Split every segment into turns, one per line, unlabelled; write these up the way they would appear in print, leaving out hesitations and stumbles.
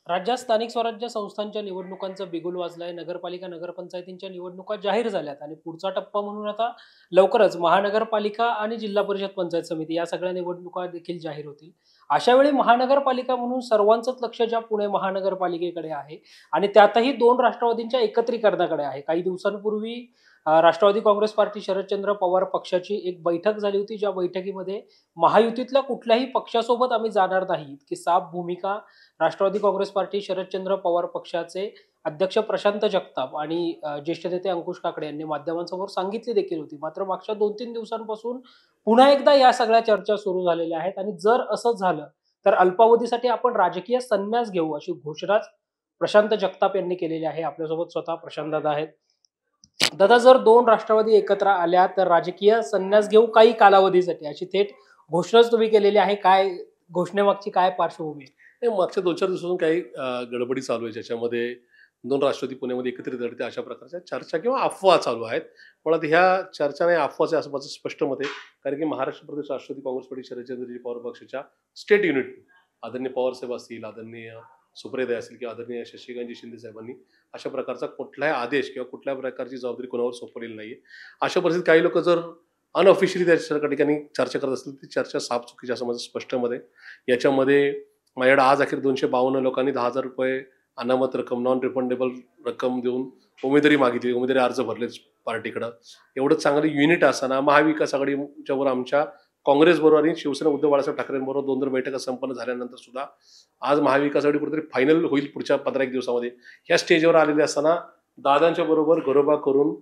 राज्यात स्थानिक स्वराज्य संस्थांच्या निवडणुकांचा बिगुल वाजलाय. नगरपालिका, नगरपंचायतींच्या निवडणुका जाहीर झाल्यात आणि पुढचा टप्पा म्हणून आता लवकरच महानगरपालिका आणि जिल्हा परिषद पंचायत समिती या सगळ्या निवडणुका देखील जाहीर होतील. अशा वेळी महानगरपालिका म्हणून सर्वांचंच लक्ष ज्या पुणे महानगरपालिकेकडे आहे आणि त्यातही दोन राष्ट्रवादींच्या एकत्रीकरणाकडे आहे. काही दिवसांपूर्वी राष्ट्रवादी काँग्रेस पार्टी शरदचंद्र पवार पक्षाची एक बैठक झाली होती, ज्या बैठकीमध्ये महायुतीतल्या कुठल्याही पक्षासोबत आम्ही जाणार नाही इतकी साफ भूमिका राष्ट्रवादी काँग्रेस पार्टी शरदचंद्र पवार पक्षाचे अध्यक्ष प्रशांत जगताप आणि ज्येष्ठ नेते अंकुश काकडे यांनी माध्यमांसमोर सांगितली देखील होती. मात्र मागच्या 2-3 दिवसांपासून पुन्हा एकदा या सगळ्या चर्चा सुरू झालेल्या आहेत आणि जर असं झालं तर अल्पावधीसाठी आपण राजकीय संन्यास घेऊ अशी घोषणाच प्रशांत जगताप यांनी केलेली आहे. आपल्यासोबत स्वतः प्रशांत दादा आहेत. दादा, जर दोन राष्ट्रवादी एकत्र आल्या तर राजकीय संन्यास घेऊ काही कालावधीसाठी अशी थेट घोषणाच तुम्ही केलेली आहे. काय घोषणेमागची काय पार्श्वभूमी आहे?
मागच्या 2-4 दिवसापासून काही गडबडी चालू आहे, ज्याच्यामध्ये दोन राष्ट्रवादी पुण्यामध्ये एकत्रित लढते अशा प्रकारच्या चर्चा किंवा अफवा चालू आहेत. पण आता ह्या चर्चा नाही, अफवाच आहे असं माझं स्पष्ट मत आहे. कारण की महाराष्ट्र प्रदेश राष्ट्रवादी काँग्रेस पार्टी शरदचंद्रजी पवार पक्षाच्या स्टेट युनिट आदरणीय पवारसाहेब असतील, आदरणीय सुप्रियाताई असतील किंवा आदरणीय शशिकांतजी शिंदे साहेबांनी अशा प्रकारचा कुठलाही आदेश किंवा कुठल्या प्रकारची जबाबदारी कोणावर सोपवलेली नाहीये. अशा परिस्थितीत काही लोक जर अनऑफिशियली त्या ठिकाणी चर्चा करत असतील ती चर्चा साफ चुकीची असं माझं स्पष्ट मत आहे. याच्यामध्ये माझ्याकडे आज अखेर 252 लोकांनी 10,000 रुपये अनामत रक्कम, नॉन रिफंडेबल रक्कम देऊन उमेदवारी मागितली, उमेदवारी अर्ज भरलेच पार्टीकडं. एवढं चांगलं युनिट असताना महाविकास आघाडीच्यावर आमच्या काँग्रेसबरोबर आणि शिवसेना उद्धव बाळासाहेब ठाकरेंबरोबर 2 बैठका संपन्न झाल्यानंतर सुद्धा आज महाविकास आघाडी कुठेतरी फायनल होईल पुढच्या 15-1 दिवसामध्ये ह्या स्टेजवर आलेले असताना दादांच्या बरोबर घरोबा करून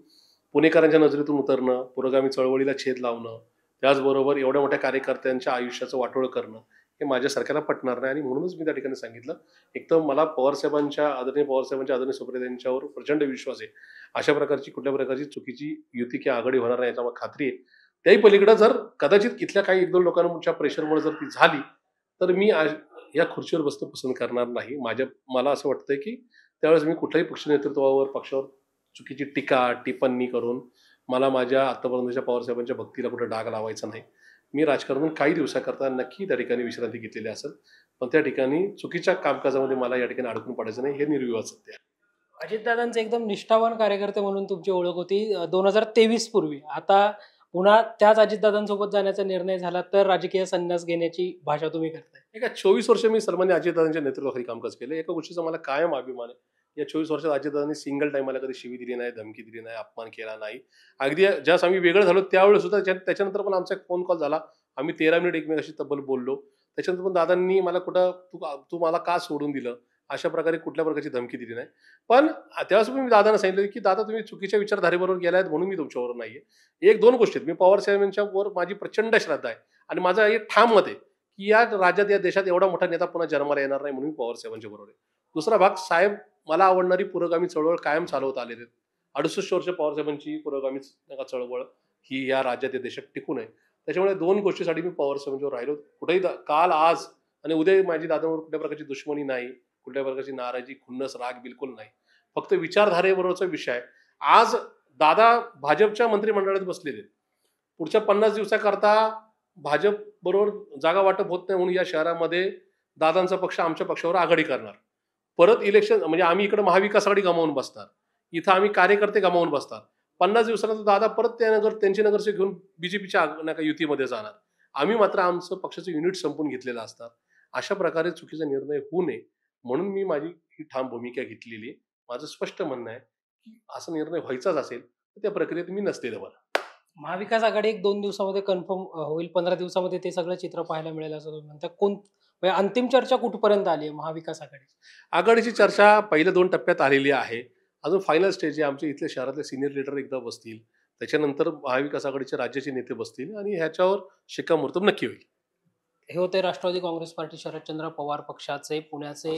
पुणेकरांच्या नजरेतून उतरणं, पुरोगामी चळवळीला छेद लावणं, त्याचबरोबर एवढ्या मोठ्या कार्यकर्त्यांच्या आयुष्याचं वाटोळं करणं हे माझ्यासारख्याला पटणार नाही. आणि म्हणूनच मी त्या ठिकाणी सांगितलं, एक तर मला आदरणीय पवारसाहेबांच्या आदरणीय सुप्रिया यांच्यावर प्रचंड विश्वास आहे. अशा प्रकारची कुठल्या प्रकारची चुकीची युती किंवा आघाडी होणार नाही याचा मला खात्री आहे. त्याही पलीकडे जर कदाचित इथल्या काही 1-2 लोकांच्या प्रेशरमुळे जर ती झाली तर मी या खुर्चीवर बसणं पसंत करणार नाही. मला असं वाटतंय की त्यावेळेस मी कुठल्याही पक्ष नेतृत्वावर, पक्षावर चुकीची टीका टिप्पणी करून मला माझ्या आतापर्यंतच्या पवारसाहेबांच्या भक्तीला कुठे डाग लावायचा नाही. मी राजकारणातून काही दिवसाकरता नक्की त्या ठिकाणी विश्रांती घेतलेली असेल, पण त्या ठिकाणी चुकीच्या कामकाजामध्ये मला या ठिकाणी अडकून पडायचं नाही, हे निर्विवाद सत्य आहे.
अजितदादांचे एकदम निष्ठावान कार्यकर्ते म्हणून तुमची ओळख होती 2023 पूर्वी. आता पुन्हा त्याच अजितदादांसोबत जाण्याचा निर्णय झाला तर राजकीय संन्यास घेण्याची भाषा तुम्ही करताय.
एका 24 वर्ष मी सन्मान्य अजितदादांच्या नेतृत्वाखाली कामकाज केलं. एका गोष्टीचा मला कायम अभिमान आहे. या 24 वर्षात अजितदादांनी सिंगल टाइमला कधी शिवी दिली नाही, धमकी दिली नाही, अपमान केला नाही. अगदी ज्यावेळेस आम्ही वेगळं झालो त्यावेळेस सुद्धा त्याच्यानंतर पण आमचा एक फोन कॉल झाला. आम्ही 13 मिनिट एकमेकाशी तब्बल बोललो. त्याच्यानंतर पण दादांनी मला कुठं तू मला का सोडून दिलं अशा प्रकारे कुठल्या प्रकारची धमकी दिली नाही. पण त्यावेळेस मी दादांना सांगितलं की दादा तुम्ही चुकीच्या विचारधारेबरोबर गेलायत म्हणून मी तुमच्यावर नाहीये. 1-2 गोष्टी आहेत. मी पवारसाहेबांच्यावर माझी प्रचंड श्रद्धा आहे आणि माझं हे ठाम मत आहे की या राज्यात, या देशात एवढा मोठा नेता पुन्हा जन्माला येणार नाही म्हणून मी पवारसाहेबांच्या बरोबर आहे. दुसरा भाग, साहेब मला आवडणारी पुरोगामी चळवळ कायम चालवत आलेले आहेत. 68 वर्ष पवारसाहेबांची पुरोगामी चळवळ ही या राज्यात, या देशात टिकून आहे. त्याच्यामुळे 2 गोष्टीसाठी मी पवारसाहेबांच्यावर राहिलो. कुठेही काल, आज आणि उद्या माझी दादांवर कुठल्या प्रकारची दुश्मनी नाही, कुठल्या प्रकारची नाराजी, खुन्नस, राग बिलकुल नाही. फक्त विचारधारेबरोबरचा विषय आहे. आज दादा भाजपच्या मंत्रिमंडळात बसलेले आहेत. पुढच्या 50 दिवसाकरता भाजप बरोबर जागा वाटप होत नाही म्हणून या शहरामध्ये दादांचा पक्ष आमच्या पक्षावर आघाडी करणार. परत इलेक्शन म्हणजे आम्ही इकडे महाविकास आघाडी गमावून बसणार, इथं आम्ही कार्यकर्ते गमावून बसणार. 50 दिवसानंतर दादा परत त्यांचे नगरसेवक घेऊन बीजेपीच्या युतीमध्ये जाणार. आम्ही मात्र आमचं पक्षाचं युनिट संपून घेतलेलं असतात. अशा प्रकारे चुकीचा निर्णय होऊ नये म्हणून मी माझी ही ठाम भूमिका घेतलेली आहे. माझं स्पष्ट म्हणणं आहे की असा निर्णय व्हायचाच असेल तर त्या प्रक्रियेत मी नसलेलं बरं.
महाविकास आघाडी 1-2 दिवसामध्ये कन्फर्म होईल, 15 दिवसामध्ये ते सगळं चित्र पाहायला मिळेल असं तुम्ही म्हणता. म्हणजे अंतिम चर्चा कुठपर्यंत आली आहे महाविकास आघाडी?
आघाडीची चर्चा पहिल्या 2 टप्प्यात आलेली आहे. अजून फायनल स्टेज आहे. आमच्या इथल्या शहरातले सिनियर लीडर एकदा बसतील, त्याच्यानंतर महाविकास आघाडीचे राज्याचे नेते बसतील आणि ह्याच्यावर शिक्कामोर्तब नक्की होईल.
हे होते राष्ट्रवादी काँग्रेस पार्टी शरदचंद्र पवार पक्षाचे पुण्याचे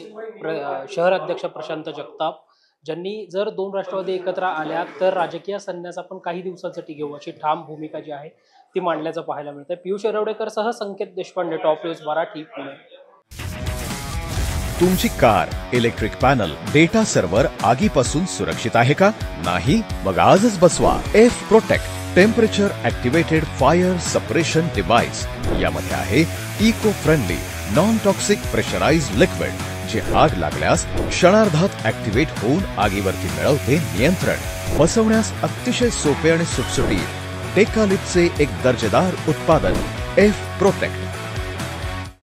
शहर अध्यक्ष प्रशांत जगताप, ज्यांनी जर 2 राष्ट्रवादी एकत्र आल्या तर राजकीय संन्यास आपण काही दिवसांसाठी घेऊ अशी ठाम भूमिका जी आहे ती मांडल्याचं पाहायला मिळतं. पियुष येरवडेकर सह संकेत देशपांडे, टॉप न्यूज मराठी, पुणे.
तुमची car, electric panel, data server आगीपासून सुरक्षित आहे का? नाही? मग आजच बसवा F protect temperature activated fire suppression device. यामध्ये आहे eco friendly non toxic pressurized liquid सिलेंडरची आग लागल्यास क्षणार्धात ऍक्टिव्हेट होऊन आगीवरती मिळवते नियंत्रण. बसवण्यास अतिशय सोपे आणि सुटसुटीत टेकालिपचे एक दर्जेदार उत्पादन एफ प्रोटेक्ट.